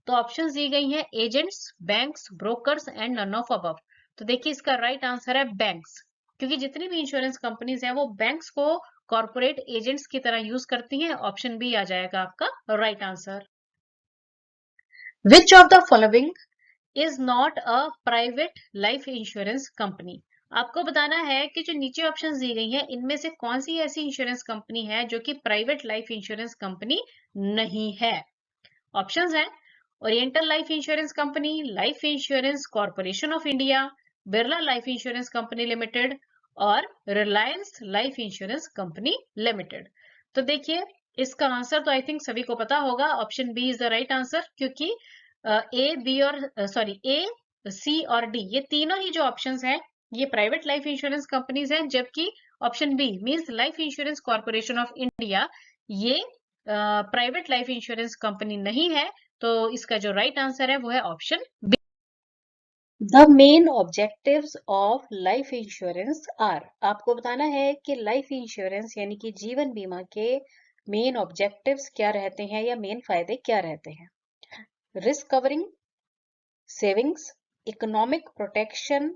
तो ऑप्शंस दी गई हैं, agents, banks, brokers and none of above. तो देखिए इसका राइट आंसर है बैंक्स, क्योंकि जितनी भी इंश्योरेंस कंपनीज हैं वो बैंक्स को कॉर्पोरेट एजेंट्स की तरह यूज करती हैं। ऑप्शन बी आ जाएगा आपका right answer. Which of the following is not a private life insurance company? आपको बताना है कि जो नीचे ऑप्शंस दी गई हैं इनमें से कौन सी ऐसी इंश्योरेंस कंपनी है जो कि प्राइवेट लाइफ इंश्योरेंस कंपनी नहीं है। ऑप्शंस हैं Oriental Life insurance Company, Life insurance corporation of India, Birla Life insurance Company Limited और Reliance Life insurance Company Limited. तो देखिए इसका आंसर तो आई थिंक सभी को पता होगा, option B is the right answer, क्योंकि ए बी और सॉरी ए सी और डी ये तीनों ही जो ऑप्शंस हैं ये प्राइवेट लाइफ इंश्योरेंस कंपनीज हैं, जबकि option B means life insurance corporation of India ये प्राइवेट लाइफ इंश्योरेंस कंपनी नहीं है। तो इसका जो राइट आंसर है वो है option B. The main objectives of life insurance are, आपको बताना है कि लाइफ इंश्योरेंस यानी कि जीवन बीमा के मेन ऑब्जेक्टिव्स क्या रहते हैं या मेन फायदे क्या रहते हैं। Risk covering, savings, economic protection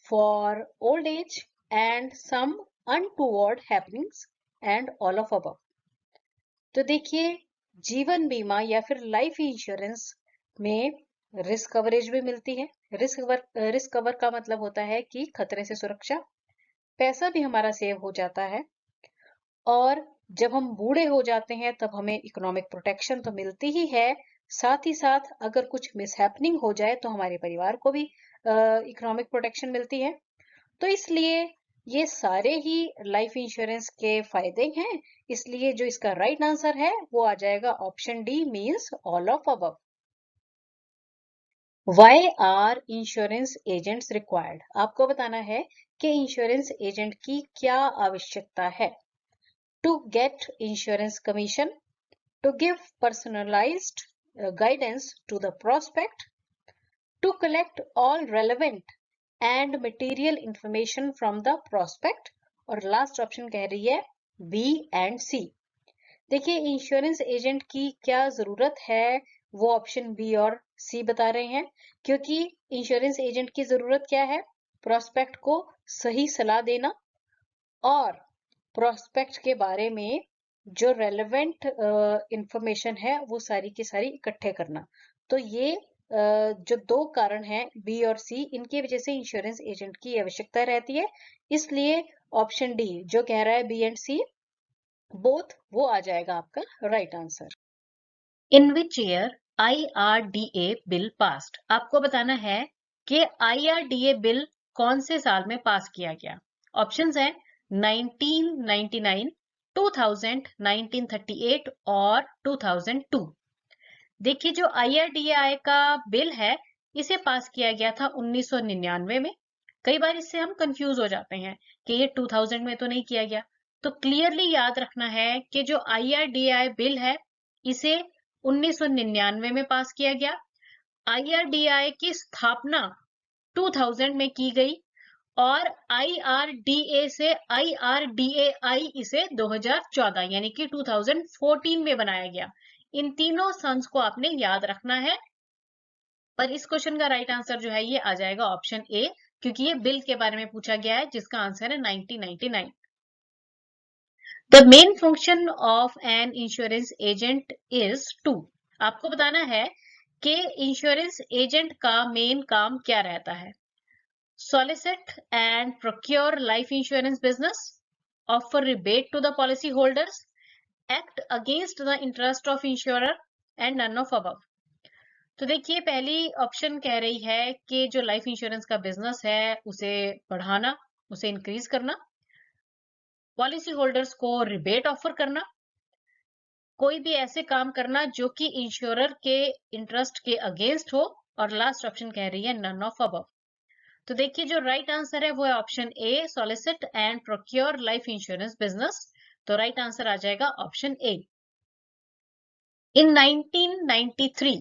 for old age, and some untoward happenings and all of above। तो देखिए जीवन बीमा या फिर लाइफ इंश्योरेंस में रिस्क कवरेज भी मिलती है। रिस्क कवर का मतलब होता है कि खतरे से सुरक्षा, पैसा भी हमारा सेव हो जाता है, और जब हम बूढ़े हो जाते हैं तब हमें इकोनॉमिक प्रोटेक्शन तो मिलती ही है, साथ ही साथ अगर कुछ मिसहैपनिंग हो जाए तो हमारे परिवार को भी इकोनॉमिक प्रोटेक्शन मिलती है। तो इसलिए ये सारे ही लाइफ इंश्योरेंस के फायदे हैं, इसलिए जो इसका राइट आंसर है वो आ जाएगा option D means all of above. Why are insurance agents required, आपको बताना है कि इंश्योरेंस एजेंट की क्या आवश्यकता है। To get insurance commission, to give personalized guidance to the prospect, to collect all relevant and material information from the prospect, और last option कह रही है बी एंड सी। देखिए इंश्योरेंस एजेंट की क्या जरूरत है वो ऑप्शन बी और सी बता रहे हैं, क्योंकि इंश्योरेंस एजेंट की जरूरत क्या है, प्रोस्पेक्ट को सही सलाह देना और प्रोस्पेक्ट के बारे में जो रेलेवेंट इंफॉर्मेशन है वो सारी की सारी इकट्ठे करना। तो ये जो दो कारण हैं बी और सी, इनकी वजह से इंश्योरेंस एजेंट की आवश्यकता रहती है, इसलिए ऑप्शन डी जो कह रहा है बी एंड सी बोथ वो आ जाएगा आपका right answer. In which year IRDA bill passed, आपको बताना है कि IRDA बिल कौन से साल में पास किया गया। ऑप्शंस हैं 1999, 2000, 1938 और 2002। देखिए जो IRDA का बिल है इसे पास किया गया था 1999 में। कई बार इससे हम कंफ्यूज हो जाते हैं कि ये 2000 में तो नहीं किया गया, तो क्लियरली याद रखना है कि जो IRDA बिल है इसे 1999 में पास किया गया। IRDA की स्थापना 2000 में की गई और IRDA से IRDAI इसे 2014 यानी कि 2014 में बनाया गया। इन तीनों सन्स को आपने याद रखना है, पर इस क्वेश्चन का राइट आंसर जो है ये आ जाएगा ऑप्शन ए, क्योंकि ये बिल के बारे में पूछा गया है जिसका आंसर है 1999। The main function of an insurance agent is to, आपको बताना है कि इंश्योरेंस एजेंट का मेन काम क्या रहता है। solicit and procure life insurance business, offer rebate to the policy holders, act against the interest of insurer and none of above। तो देखिए पहली ऑप्शन कह रही है कि जो लाइफ इंश्योरेंस का बिजनेस है उसे बढ़ाना, उसे इंक्रीज करना, पॉलिसी होल्डर्स को रिबेट ऑफर करना, कोई भी ऐसे काम करना जो कि इंश्योरर के इंटरेस्ट के अगेंस्ट हो, और लास्ट ऑप्शन कह रही है नन ऑफ अबव। तो देखिए जो राइट आंसर है वो है option A, solicit and procure life insurance business. तो राइट आंसर आ जाएगा option A. In 1993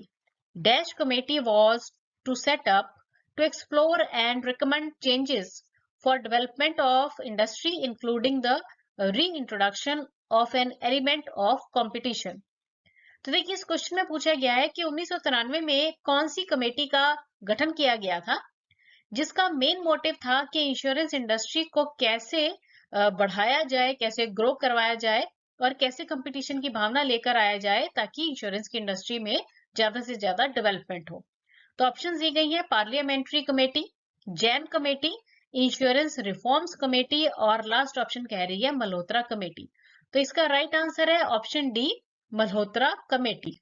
dash committee was to set up to explore and recommend changes for development of industry including the reintroduction of an element of competition. तो देखिए इस question में पूछा गया है कि 1993 में कौन सी कमेटी का गठन किया गया था जिसका मेन मोटिव था कि इंश्योरेंस इंडस्ट्री को कैसे बढ़ाया जाए, कैसे ग्रो करवाया जाए और कैसे कंपटीशन की भावना लेकर आया जाए ताकि इंश्योरेंस की इंडस्ट्री में ज्यादा से ज्यादा डेवलपमेंट हो। तो ऑप्शन दी गई है parliamentary committee, Jain committee insurance reforms committee और लास्ट ऑप्शन कह रही है मल्होत्रा कमेटी। तो इसका राइट आंसर है option D, Malhotra committee.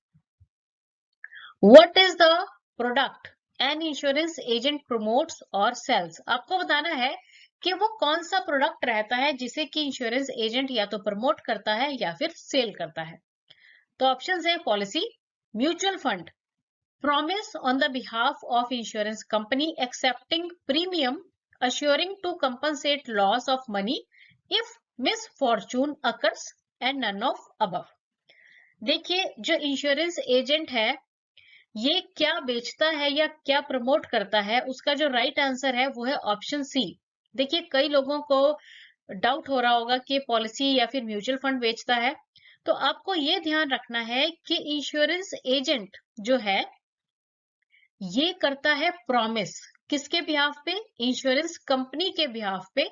What is the product N insurance agent promotes और सेल्स? आपको बताना है कि वो कौन सा प्रोडक्ट रहता है जिसे कि इंश्योरेंस एजेंट या तो प्रमोट करता है या फिर सेल करता है। तो ऑप्शंस है policy, mutual fund, promise on the behalf of insurance company accepting premium assuring to compensate loss of money if misfortune occurs and none of above। देखिए जो इंश्योरेंस एजेंट है ये क्या बेचता है या क्या प्रमोट करता है, उसका जो राइट आंसर है वो है ऑप्शन सी। देखिए कई लोगों को डाउट हो रहा होगा कि पॉलिसी या फिर म्यूचुअल फंड बेचता है, तो आपको ये ध्यान रखना है कि इंश्योरेंस एजेंट जो है ये करता है प्रॉमिस, किसके बिहाफ पे? इंश्योरेंस कंपनी के बिहाफ पे,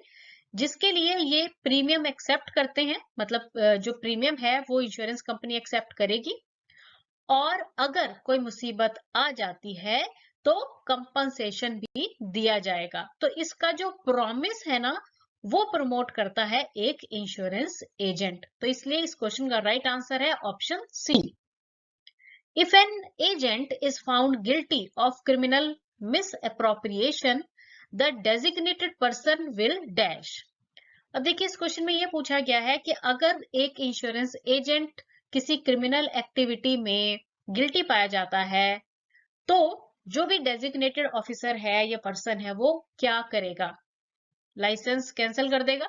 जिसके लिए ये प्रीमियम एक्सेप्ट करते हैं, मतलब जो प्रीमियम है वो इंश्योरेंस कंपनी एक्सेप्ट करेगी, और अगर कोई मुसीबत आ जाती है तो कंपनसेशन भी दिया जाएगा। तो इसका जो प्रॉमिस है ना वो प्रमोट करता है एक इंश्योरेंस एजेंट। तो इसलिए इस क्वेश्चन का राइट आंसर है option C. If an agent is found guilty of criminal misappropriation, the designated person will dash। अब देखिए इस क्वेश्चन में ये पूछा गया है कि अगर एक इंश्योरेंस एजेंट किसी क्रिमिनल एक्टिविटी में गिल्टी पाया जाता है तो जो भी डेजिग्नेटेड ऑफिसर है या पर्सन है वो क्या करेगा? लाइसेंस कैंसिल कर देगा,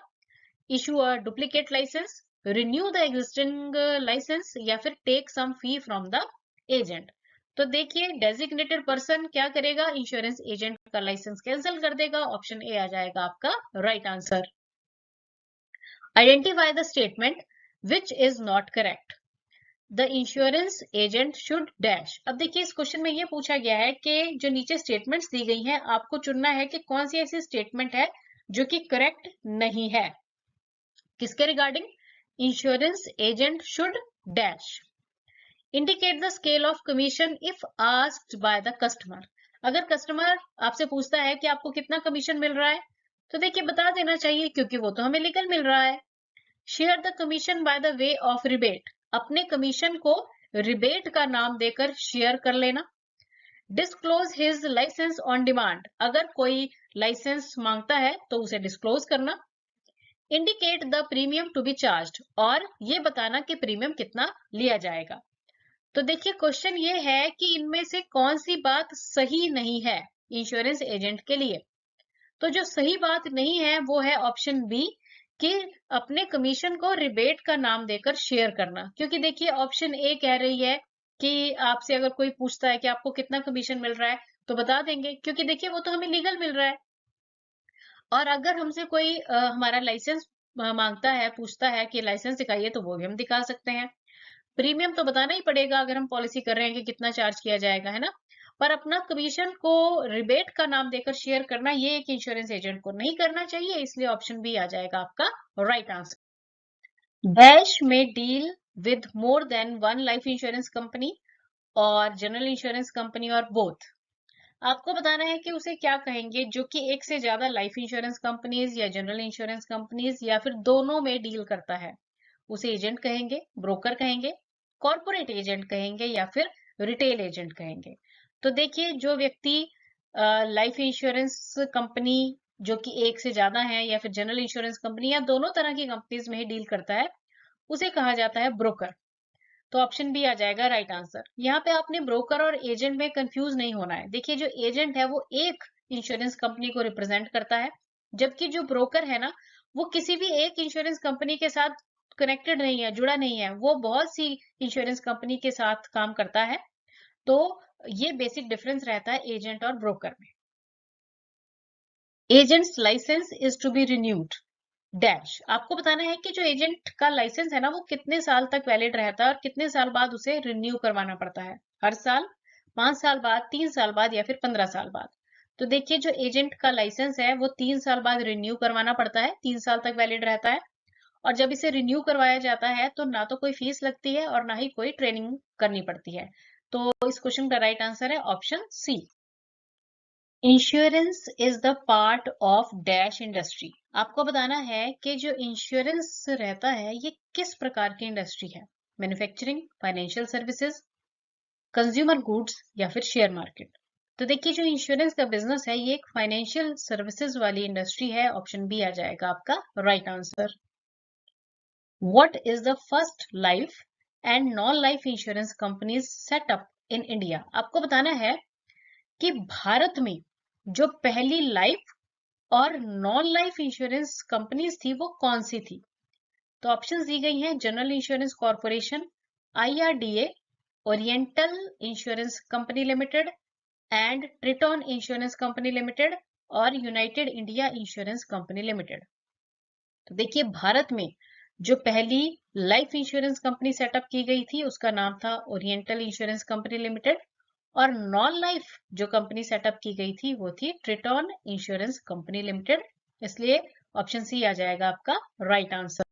issue a duplicate licence, renew the existing licence, या फिर take some fee from the agent. तो देखिए डेजिग्नेटेड पर्सन क्या करेगा? इंश्योरेंस एजेंट का लाइसेंस कैंसिल कर देगा। ऑप्शन ए आ जाएगा आपका right answer. Identify the statement which is not correct. The insurance agent should dash. अब देखिए इस क्वेश्चन में ये पूछा गया है कि जो नीचे स्टेटमेंट्स दी गई हैं आपको चुनना है कि कौन सी ऐसी स्टेटमेंट है जो कि करेक्ट नहीं है। किसके regarding? Insurance agent should dash indicate the scale of commission if asked by the customer. अगर कस्टमर आपसे पूछता है कि आपको कितना कमीशन मिल रहा है तो देखिए बता देना चाहिए क्योंकि वो तो हमें लीगल मिल रहा है। Share the commission by the way of rebate, अपने कमीशन को रिबेट का नाम देकर शेयर कर लेना। Disclose his licence on demand, अगर कोई लाइसेंस मांगता है तो उसे डिस्क्लोज करना। Indicate the premium to be charged, और ये बताना कि प्रीमियम कितना लिया जाएगा। तो देखिए क्वेश्चन ये है कि इनमें से कौन सी बात सही नहीं है इंश्योरेंस एजेंट के लिए। तो जो सही बात नहीं है वो है ऑप्शन बी कि अपने कमीशन को रिबेट का नाम देकर शेयर करना, क्योंकि देखिए ऑप्शन ए कह रही है कि आपसे अगर कोई पूछता है कि आपको कितना कमीशन मिल रहा है तो बता देंगे, क्योंकि देखिए वो तो हमें लीगल मिल रहा है। और अगर हमसे कोई हमारा लाइसेंस मांगता है, पूछता है कि लाइसेंस दिखाइए, तो वो भी हम दिखा सकते हैं। प्रीमियम तो बताना ही पड़ेगा अगर हम पॉलिसी कर रहे हैं कि कितना चार्ज किया जाएगा, है ना। पर अपना कमीशन को रिबेट का नाम देकर शेयर करना ये एक इंश्योरेंस एजेंट को नहीं करना चाहिए, इसलिए ऑप्शन बी आ जाएगा आपका राइट आंसर। डैश में deal with more than one life insurance company और जनरल इंश्योरेंस कंपनी और बोथ। आपको बताना है कि उसे क्या कहेंगे जो कि एक से ज्यादा लाइफ इंश्योरेंस कंपनीज या जनरल इंश्योरेंस कंपनीज या फिर दोनों में डील करता है। उसे एजेंट कहेंगे, ब्रोकर कहेंगे, कॉर्पोरेट एजेंट कहेंगे या फिर रिटेल एजेंट कहेंगे। तो देखिए जो व्यक्ति लाइफ इंश्योरेंस कंपनी जो कि एक से ज्यादा है या फिर जनरल इंश्योरेंस कंपनी या दोनों तरह की कंपनीज में ही डील करता है उसे कहा जाता है ब्रोकर। तो ऑप्शन बी आ जाएगा राइट आंसर। यहाँ पे आपने ब्रोकर और एजेंट में कंफ्यूज नहीं होना है। देखिए जो एजेंट है वो एक इंश्योरेंस कंपनी को रिप्रेजेंट करता है, जबकि जो ब्रोकर है ना वो किसी भी एक इंश्योरेंस कंपनी के साथ कनेक्टेड नहीं है, जुड़ा नहीं है, वो बहुत सी इंश्योरेंस कंपनी के साथ काम करता है। तो ये बेसिक डिफरेंस रहता है एजेंट और ब्रोकर में। Agent's licence is to be renewed dash. आपको बताना है कि जो एजेंट का लाइसेंस है ना वो कितने साल तक वैलिड रहता है और कितने साल बाद उसे रिन्यू करवाना पड़ता है। हर साल, 5 साल बाद, 3 साल बाद या फिर 15 साल बाद। तो देखिए जो एजेंट का लाइसेंस है वो 3 साल बाद रिन्यू करवाना पड़ता है, 3 साल तक वैलिड रहता है। और जब इसे रिन्यू करवाया जाता है तो ना तो कोई फीस लगती है और ना ही कोई ट्रेनिंग करनी पड़ती है। तो इस क्वेश्चन का राइट आंसर है option C. Insurance is the part of dash industry. आपको बताना है कि जो इंश्योरेंस रहता है ये किस प्रकार की इंडस्ट्री है। Manufacturing, financial services, consumer goods या फिर शेयर मार्केट। तो देखिए जो इंश्योरेंस का बिजनेस है ये एक फाइनेंशियल सर्विसेज वाली इंडस्ट्री है। ऑप्शन बी आ जाएगा आपका right answer. What is the first life and non life insurance companies setup in India. आपको बताना है कि भारत में जो पहली लाइफ और नॉन लाइफ इंश्योरेंस कंपनीज थी वो कौन सी थी। तो ऑप्शंस दी गई हैं General Insurance Corporation, IRDA, Oriental Insurance Company Limited and Triton Insurance Company Limited और United India Insurance Company Limited. तो देखिए भारत में जो पहली लाइफ इंश्योरेंस कंपनी सेटअप की गई थी उसका नाम था ओरिएंटल इंश्योरेंस कंपनी लिमिटेड और नॉन लाइफ जो कंपनी सेटअप की गई थी वो थी ट्रिटॉन इंश्योरेंस कंपनी लिमिटेड। इसलिए ऑप्शन सी आ जाएगा आपका right answer.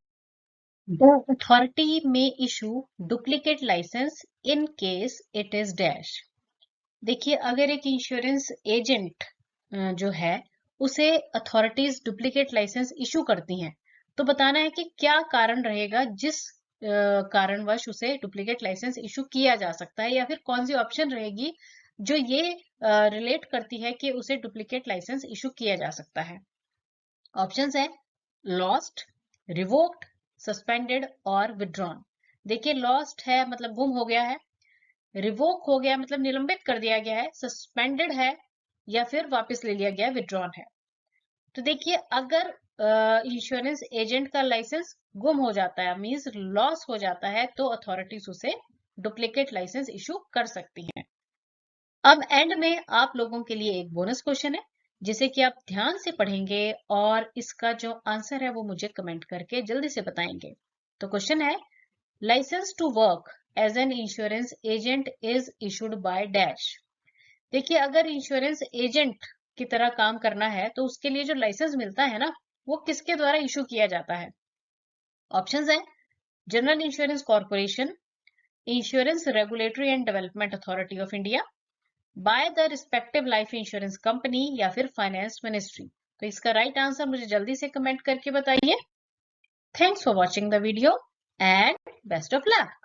The authority may issue duplicate license in case it is dash। देखिए अगर एक इंश्योरेंस एजेंट जो है उसे अथॉरिटीज डुप्लीकेट लाइसेंस इशू करती हैं तो बताना है कि क्या कारण रहेगा जिस कारणवश उसे डुप्लीकेट लाइसेंस इशू किया जा सकता है या फिर कौन सी ऑप्शन रहेगी जो ये रिलेट करती है कि उसे डुप्लीकेट लाइसेंस इशू किया जा सकता है। ऑप्शंस है लॉस्ट, रिवोक्ड, सस्पेंडेड और विड्रॉन। देखिए लॉस्ट है मतलब गुम हो गया है, रिवोक हो गया मतलब निलंबित कर दिया गया है, सस्पेंडेड है या फिर वापस ले लिया गया, विड्रॉन है। तो देखिए अगर इंश्योरेंस एजेंट का लाइसेंस गुम हो जाता है मींस लॉस हो जाता है तो अथॉरिटीज उसे डुप्लीकेट लाइसेंस इशू कर सकती हैं। अब एंड में आप लोगों के लिए एक बोनस क्वेश्चन है जिसे कि आप ध्यान से पढ़ेंगे और इसका जो आंसर है वो मुझे कमेंट करके जल्दी से बताएंगे। तो क्वेश्चन है licence to work as an insurance agent is issued by dash. देखिए अगर इंश्योरेंस एजेंट की तरह काम करना है तो उसके लिए जो लाइसेंस मिलता है ना वो किसके द्वारा इशू किया जाता है। ऑप्शंस है general Insurance corporation, insurance regulatory and development authority of India, by the respective life insurance company या फिर फाइनेंस मिनिस्ट्री। तो इसका राइट आंसर मुझे जल्दी से कमेंट करके बताइए। Thanks for watching the video and best of luck.